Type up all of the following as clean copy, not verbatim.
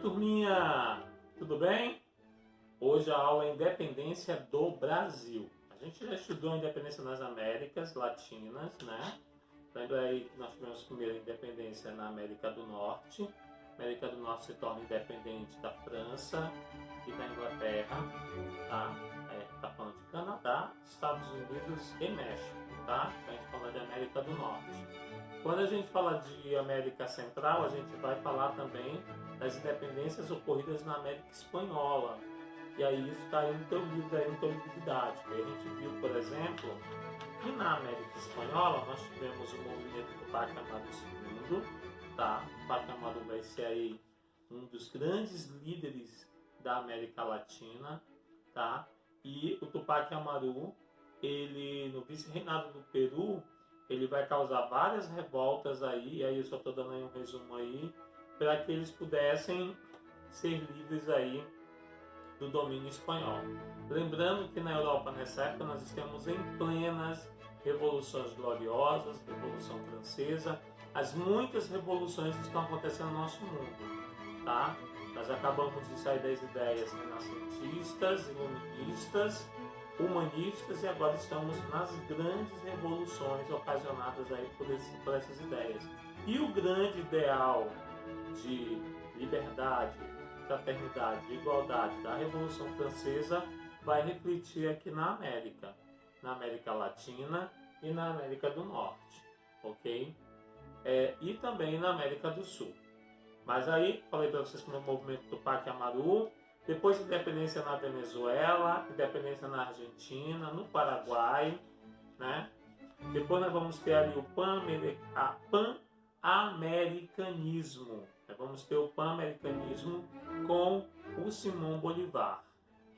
turminha! Tudo bem? Hoje a aula é Independência do Brasil. A gente já estudou a independência nas Américas Latinas, né? Lembra aí que nós tivemos primeiro a independência na América do Norte. A América do Norte se torna independente da França e da Inglaterra, tá? Tá falando de Canadá, Estados Unidos e México, tá? A gente fala de América do Norte. Quando a gente fala de América Central, a gente vai falar também das independências ocorridas na América Espanhola. E aí isso está aí no teu livro, aí no teu livro didático. Aí a gente viu, por exemplo, que na América Espanhola nós tivemos o movimento do Tupac Amaru II, tá? O Tupac Amaru vai ser aí um dos grandes líderes da América Latina, tá? E o Tupac Amaru, ele no vice-reinado do Peru, ele vai causar várias revoltas aí, e aí eu só estou dando aí um resumo aí, para que eles pudessem ser livres aí do domínio espanhol. Lembrando que na Europa nessa época nós estamos em plenas revoluções gloriosas, Revolução Francesa, as muitas revoluções que estão acontecendo no nosso mundo, tá? Nós acabamos de sair das ideias renascentistas, iluministas, humanistas e agora estamos nas grandes revoluções ocasionadas aí por essas ideias. E o grande ideal de liberdade, fraternidade e igualdade da Revolução Francesa vai refletir aqui na América Latina e na América do Norte, ok? E também na América do Sul. Mas aí, falei para vocês como é o movimento do Tupac Amaru, depois independência na Venezuela, independência na Argentina, no Paraguai, né? Depois nós vamos ter ali o pan-americanismo. Nós vamos ter o pan-americanismo com o Simão Bolívar,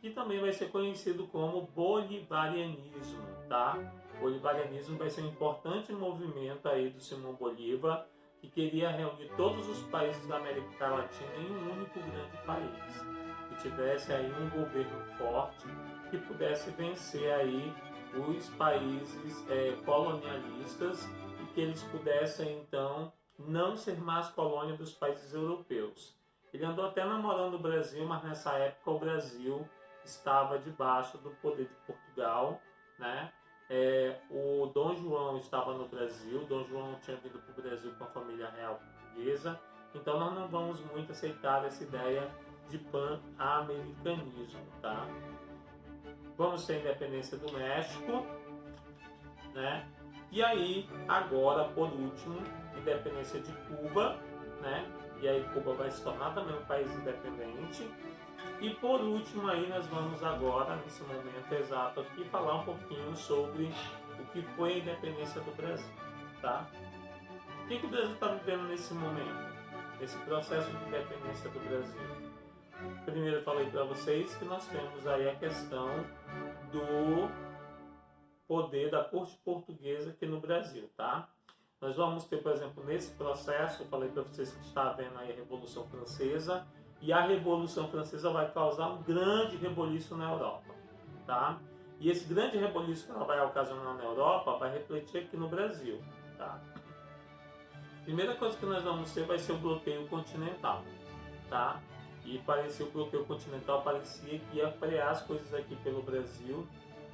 que também vai ser conhecido como bolivarianismo, tá? O bolivarianismo vai ser um importante movimento aí do Simão Bolívar, que queria reunir todos os países da América Latina em um único grande país, que tivesse aí um governo forte, que pudesse vencer aí os países colonialistas e que eles pudessem então não ser mais colônia dos países europeus. Ele andou até namorando o Brasil, mas nessa época o Brasil estava debaixo do poder de Portugal, né? O Dom João estava no Brasil, Dom João tinha vindo para o Brasil com a família real portuguesa, então nós não vamos muito aceitar essa ideia de pan-americanismo, tá? Vamos ter a independência do México, né? E aí, agora, por último, independência de Cuba, né? E aí Cuba vai se tornar também um país independente. E por último aí nós vamos agora, nesse momento exato aqui, falar um pouquinho sobre o que foi a independência do Brasil, tá? O que o Brasil está vivendo nesse momento, nesse processo de independência do Brasil? Primeiro eu falei para vocês que nós temos aí a questão do poder da corte portuguesa aqui no Brasil, tá? Nós vamos ter, por exemplo, nesse processo, eu falei para vocês que está havendo aí a Revolução Francesa, e a Revolução Francesa vai causar um grande reboliço na Europa, tá? E esse grande reboliço que ela vai ocasionar na Europa vai refletir aqui no Brasil, tá? Primeira coisa que nós vamos ter vai ser o bloqueio continental, tá? E o bloqueio continental parecia que ia frear as coisas aqui pelo Brasil,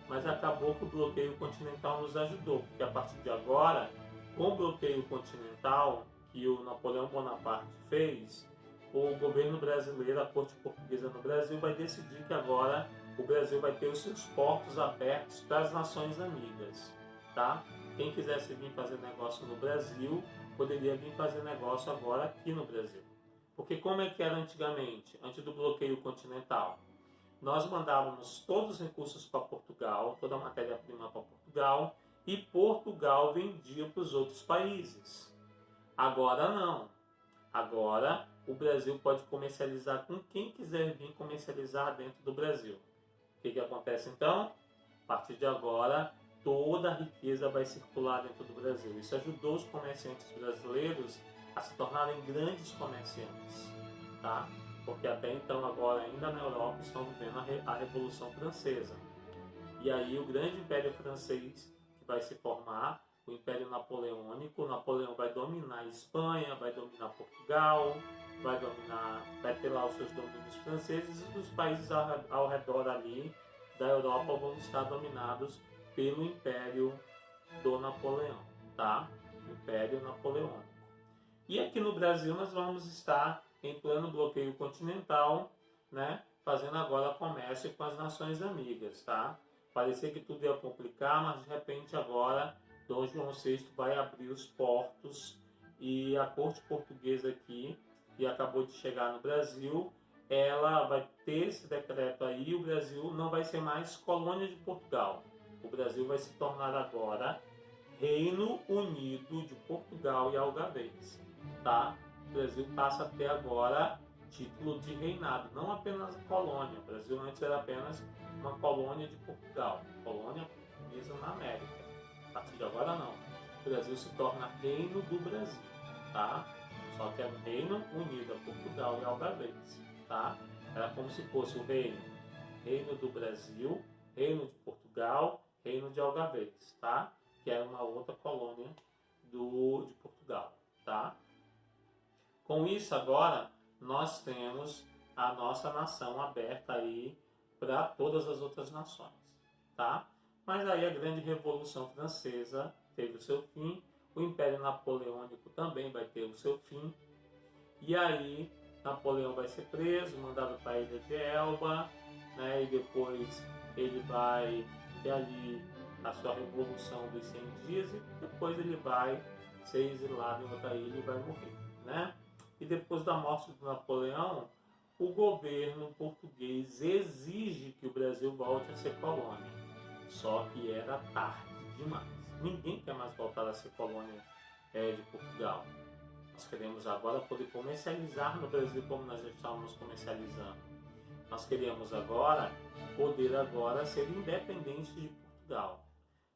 mas acabou que o bloqueio continental nos ajudou, porque a partir de agora, com o bloqueio continental que o Napoleão Bonaparte fez, o governo brasileiro, a corte portuguesa no Brasil, vai decidir que agora o Brasil vai ter os seus portos abertos para as nações amigas, tá? Quem quisesse vir fazer negócio no Brasil, poderia vir fazer negócio agora aqui no Brasil. Porque como é que era antigamente, antes do bloqueio continental? Nós mandávamos todos os recursos para Portugal, toda a matéria-prima para Portugal, e Portugal vendia para os outros países. Agora não. Agora o Brasil pode comercializar com quem quiser vir comercializar dentro do Brasil. O que acontece então? A partir de agora, toda a riqueza vai circular dentro do Brasil. Isso ajudou os comerciantes brasileiros a se tornarem grandes comerciantes, tá? Porque até então, agora, ainda na Europa, estão vivendo a Revolução Francesa. E aí o grande Império Francês, que vai se formar, o Império Napoleônico. Napoleão vai dominar a Espanha, vai dominar Portugal, vai ter lá os seus domínios franceses, e os países ao redor ali da Europa vão estar dominados pelo Império do Napoleão, tá? Império Napoleônico. E aqui no Brasil nós vamos estar em pleno bloqueio continental, né? Fazendo agora comércio com as nações amigas, tá? Parecia que tudo ia complicar, mas de repente agora Dom João VI vai abrir os portos e a corte portuguesa aqui, que acabou de chegar no Brasil, ela vai ter esse decreto aí e o Brasil não vai ser mais colônia de Portugal. O Brasil vai se tornar agora Reino Unido de Portugal e Algarves, tá? O Brasil passa a ter agora título de reinado, não apenas colônia. O Brasil antes era apenas uma colônia de Portugal, colônia portuguesa na América. A partir de agora não. O Brasil se torna Reino do Brasil, tá? Só que é Reino Unido a Portugal e Algarves, tá? Era como se fosse o Reino do Brasil, Reino de Portugal, Reino de Algarves, tá? Que era uma outra colônia de Portugal, tá? Com isso agora nós temos a nossa nação aberta aí para todas as outras nações, tá? Mas aí a grande Revolução Francesa teve o seu fim, o Império Napoleônico também vai ter o seu fim, e aí Napoleão vai ser preso, mandado para a ilha de Elba, né? E depois ele vai ter ali a sua Revolução dos 100 dias e depois ele vai ser exilado em outra ilha e vai morrer, né? E depois da morte do Napoleão, o governo português exige que o Brasil volte a ser colônia. Só que era tarde demais. Ninguém quer mais voltar a ser colônia de Portugal. Nós queremos agora poder comercializar no Brasil como nós já estávamos comercializando. Nós queremos agora poder agora ser independentes de Portugal.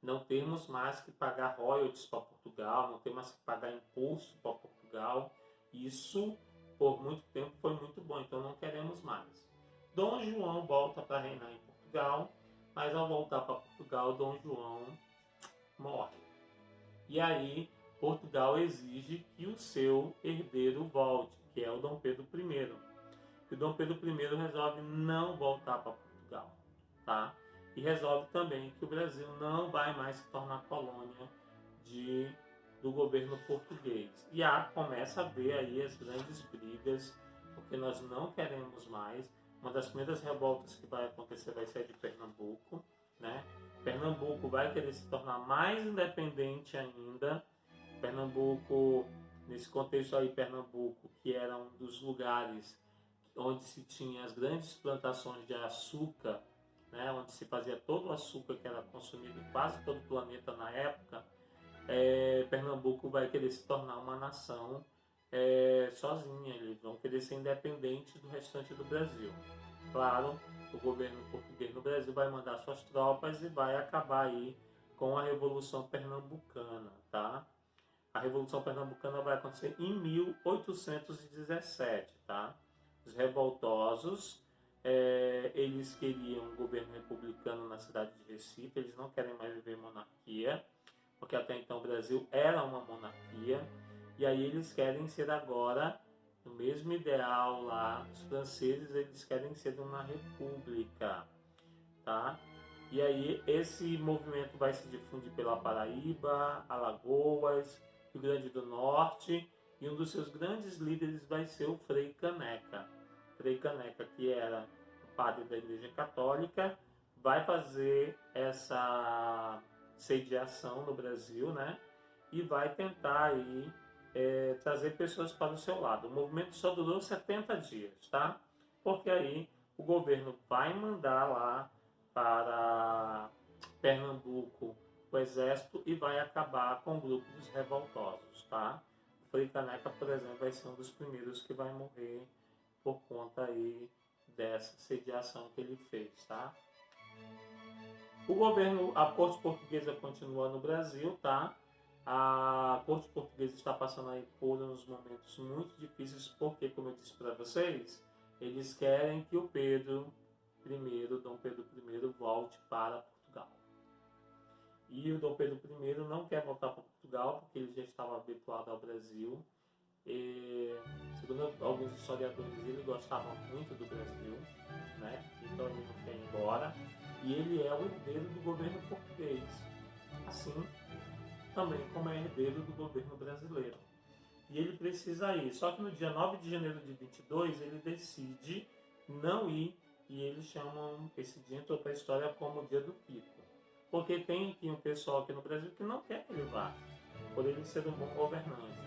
Não termos mais que pagar royalties para Portugal, não ter mais que pagar imposto para Portugal. Isso, por muito tempo, foi muito bom, então não queremos mais. Dom João volta para reinar em Portugal, mas ao voltar para Portugal, Dom João morre. E aí, Portugal exige que o seu herdeiro volte, que é o Dom Pedro I. E o Dom Pedro I resolve não voltar para Portugal, tá? E resolve também que o Brasil não vai mais se tornar colônia do governo português. E começa a ver aí as grandes brigas, porque nós não queremos mais. Uma das primeiras revoltas que vai acontecer vai ser a de Pernambuco, né? Pernambuco vai querer se tornar mais independente ainda. Pernambuco, nesse contexto aí, Pernambuco, que era um dos lugares onde se tinha as grandes plantações de açúcar, né? Onde se fazia todo o açúcar que era consumido em quase todo o planeta na época, Pernambuco vai querer se tornar uma nação sozinha. Eles vão querer ser independentes do restante do Brasil. Claro, o governo português no Brasil vai mandar suas tropas e vai acabar aí com a Revolução Pernambucana, tá? A Revolução Pernambucana vai acontecer em 1817, tá? Os revoltosos, eles queriam um governo republicano na cidade de Recife, eles não querem mais viver monarquia, porque até então o Brasil era uma monarquia, e aí eles querem ser agora, no mesmo ideal lá, os franceses, eles querem ser uma república, tá? E aí esse movimento vai se difundir pela Paraíba, Alagoas, Rio Grande do Norte, e um dos seus grandes líderes vai ser o Frei Caneca. Frei Caneca, que era o padre da Igreja Católica, vai fazer essa sediação no Brasil, né? E vai tentar aí trazer pessoas para o seu lado. O movimento só durou 70 dias, tá? Porque aí o governo vai mandar lá para Pernambuco o exército e vai acabar com o grupo dos revoltosos, tá? O Frei Caneca, por exemplo, vai ser um dos primeiros que vai morrer por conta aí dessa sediação que ele fez, tá? A corte portuguesa continua no Brasil, tá? A corte portuguesa está passando aí por uns momentos muito difíceis, porque, como eu disse para vocês, eles querem que o Dom Pedro I, volte para Portugal. E o Dom Pedro I não quer voltar para Portugal porque ele já estava habituado ao Brasil. E, segundo alguns historiadores, ele gostava muito do Brasil, né? Então ele não quer ir embora. E ele é o herdeiro do governo português, assim também como é herdeiro do governo brasileiro. E ele precisa ir. Só que no dia 9 de janeiro de 22 ele decide não ir, e eles chamam esse dia, entrou para a história como o dia do Pico. Porque tem aqui um pessoal aqui no Brasil que não quer que ele vá, por ele ser um bom governante.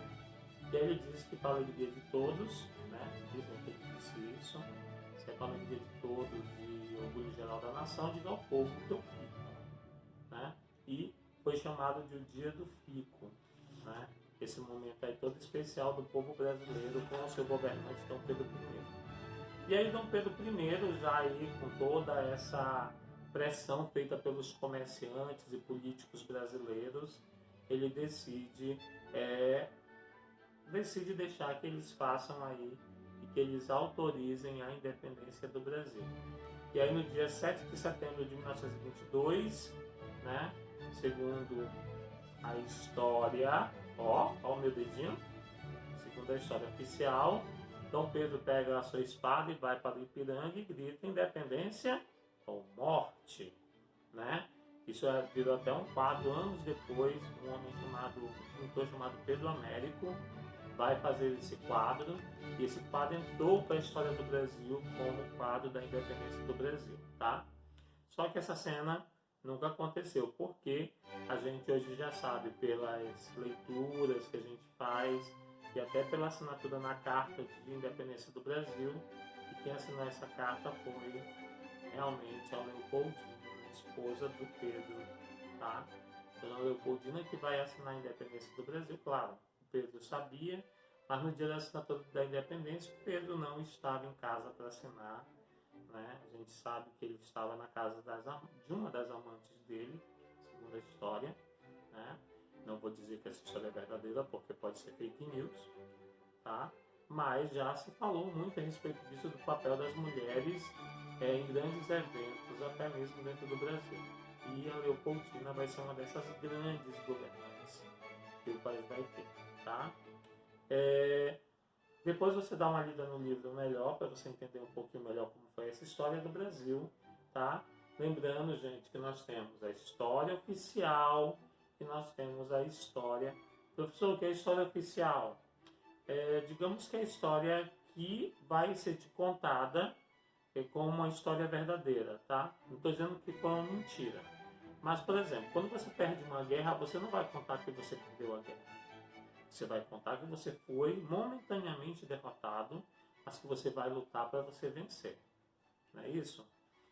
E aí ele diz que para a alegria de todos, né? Dizem que ele disse isso, se é para a alegria de todos e orgulho geral da nação, diga ao povo que eu fico, né? E foi chamado de o dia do Fico, né? Esse momento aí todo especial do povo brasileiro com o seu governante Dom Pedro I. E aí Dom Pedro I, já aí com toda essa pressão feita pelos comerciantes e políticos brasileiros, ele decide deixar que eles façam aí e que eles autorizem a independência do Brasil. E aí no dia 7 de setembro de 1922, né, segundo a história, ó o meu dedinho, segundo a história oficial, Dom Pedro pega a sua espada e vai para o Ipiranga e grita independência ou morte, né? Isso virou até um quadro anos depois, um pintor chamado Pedro Américo vai fazer esse quadro, e esse quadro entrou para a história do Brasil como o quadro da independência do Brasil, tá? Só que essa cena nunca aconteceu, porque a gente hoje já sabe pelas leituras que a gente faz e até pela assinatura na Carta de Independência do Brasil, que quem assinou essa carta foi realmente a Leopoldina, esposa do Pedro, tá? Dona Leopoldina que vai assinar a independência do Brasil, claro, o Pedro sabia, mas no dia da assinatura da independência, o Pedro não estava em casa para assinar, né? A gente sabe que ele estava na casa de uma das amantes dele, segundo a história, né? Não vou dizer que essa história é verdadeira, porque pode ser fake news, tá? Mas já se falou muito a respeito disso, do papel das mulheres em grandes eventos, até mesmo dentro do Brasil. E a Leopoldina vai ser uma dessas grandes governantes que o país vai ter, tá? Depois você dá uma lida no livro melhor, para você entender um pouquinho melhor como foi essa história do Brasil, tá? Lembrando, gente, que nós temos a história oficial e nós temos a história... Professor, o que é a história oficial? Digamos que é a história que vai ser te contada como uma história verdadeira, tá? Não estou dizendo que foi uma mentira. Mas, por exemplo, quando você perde uma guerra, você não vai contar que você perdeu a guerra. Você vai contar que você foi momentaneamente derrotado, mas que você vai lutar para você vencer. Não é isso?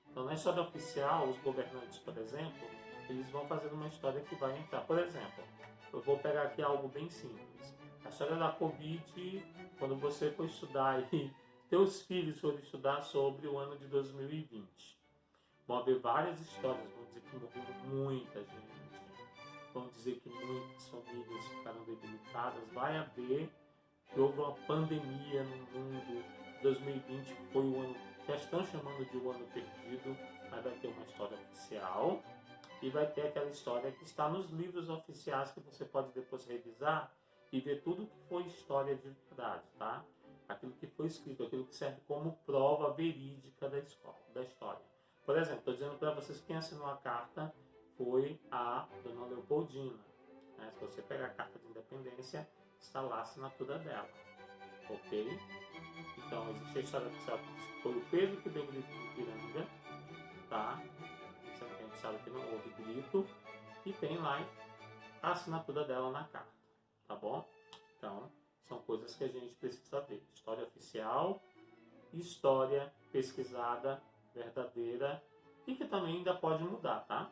Então, na história oficial, os governantes, por exemplo, eles vão fazer uma história que vai entrar. Por exemplo, eu vou pegar aqui algo bem simples. A história da Covid, quando você for estudar e teus filhos forem estudar sobre o ano de 2020, vão haver várias histórias, vão dizer que morreu muita gente, vão dizer que muitas famílias ficaram debilitadas, vai haver que houve uma pandemia no mundo, 2020 foi o ano, já estão chamando de o ano perdido, mas vai ter uma história oficial e vai ter aquela história que está nos livros oficiais que você pode depois revisar e ver tudo que foi história de verdade, tá? Aquilo que foi escrito, aquilo que serve como prova verídica da história. Por exemplo, estou dizendo para vocês que quem assinou a carta foi a Dona Leopoldina, né? Se você pegar a carta de independência, está lá a assinatura dela, ok? Então, existe a história oficial que diz que foi o Pedro que deu o grito de Ipiranga, tá? A gente sabe que não houve grito, e tem lá a assinatura dela na carta, tá bom? Então, são coisas que a gente precisa ver. História oficial, história pesquisada, verdadeira, e que também ainda pode mudar, tá?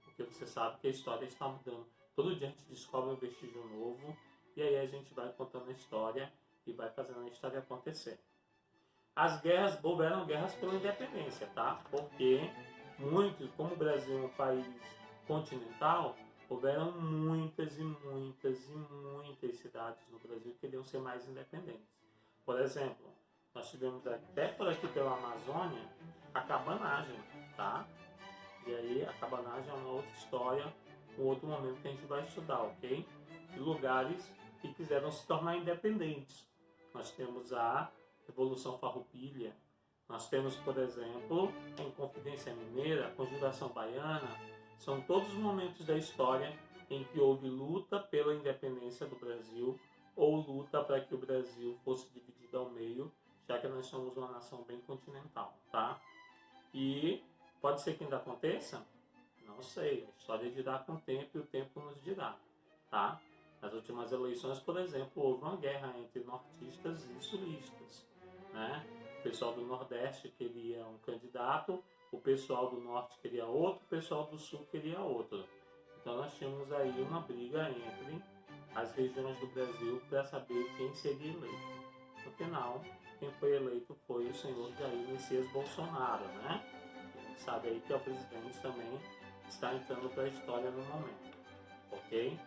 Porque você sabe que a história está mudando. Todo dia a gente descobre um vestígio novo, e aí a gente vai contando a história e vai fazendo a história acontecer. As guerras, houveram guerras pela independência, tá? Porque muitos, como o Brasil é um país continental, houveram muitas e muitas e muitas cidades no Brasil que queriam ser mais independentes. Por exemplo, nós tivemos até por aqui pela Amazônia a cabanagem, tá? E aí a cabanagem é uma outra história, um outro momento que a gente vai estudar, ok? De lugares que quiseram se tornar independentes. Nós temos a Revolução Farroupilha, nós temos, por exemplo, a Inconfidência Mineira, a Conjuração Baiana, são todos os momentos da história em que houve luta pela independência do Brasil ou luta para que o Brasil fosse dividido ao meio, já que nós somos uma nação bem continental, tá? E pode ser que ainda aconteça? Não sei, a história dirá com o tempo e o tempo nos dirá, tá? Nas últimas eleições, por exemplo, houve uma guerra entre nortistas e sulistas, né? O pessoal do Nordeste queria um candidato, o pessoal do Norte queria outro, o pessoal do Sul queria outro. Então nós tínhamos aí uma briga entre as regiões do Brasil para saber quem seria eleito. No final, quem foi eleito foi o senhor Jair Messias Bolsonaro, né? A gente sabe aí que é o presidente também está entrando para a história no momento, ok?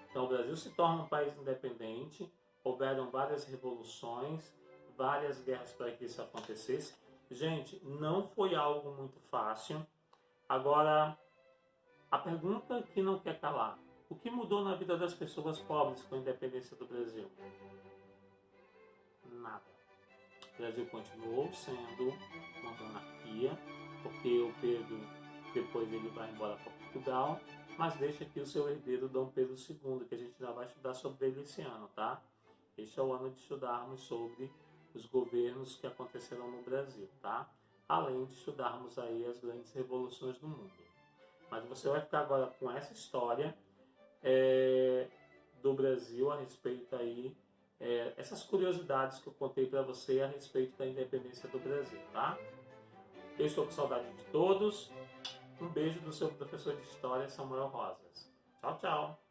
Então o Brasil se torna um país independente, houveram várias revoluções, várias guerras para que isso acontecesse. Gente, não foi algo muito fácil. Agora, a pergunta que não quer calar: o que mudou na vida das pessoas pobres com a independência do Brasil? Nada. O Brasil continuou sendo uma monarquia, porque o Pedro, depois ele vai embora para Portugal, mas deixa aqui o seu herdeiro Dom Pedro II, que a gente já vai estudar sobre ele esse ano, tá? Este é o ano de estudarmos sobre os governos que aconteceram no Brasil, tá? Além de estudarmos aí as grandes revoluções do mundo. Mas você vai ficar agora com essa história do Brasil a respeito aí, essas curiosidades que eu contei para você a respeito da independência do Brasil, tá? Eu estou com saudade de todos. Um beijo do seu professor de História, Samuel Rosas. Tchau, tchau!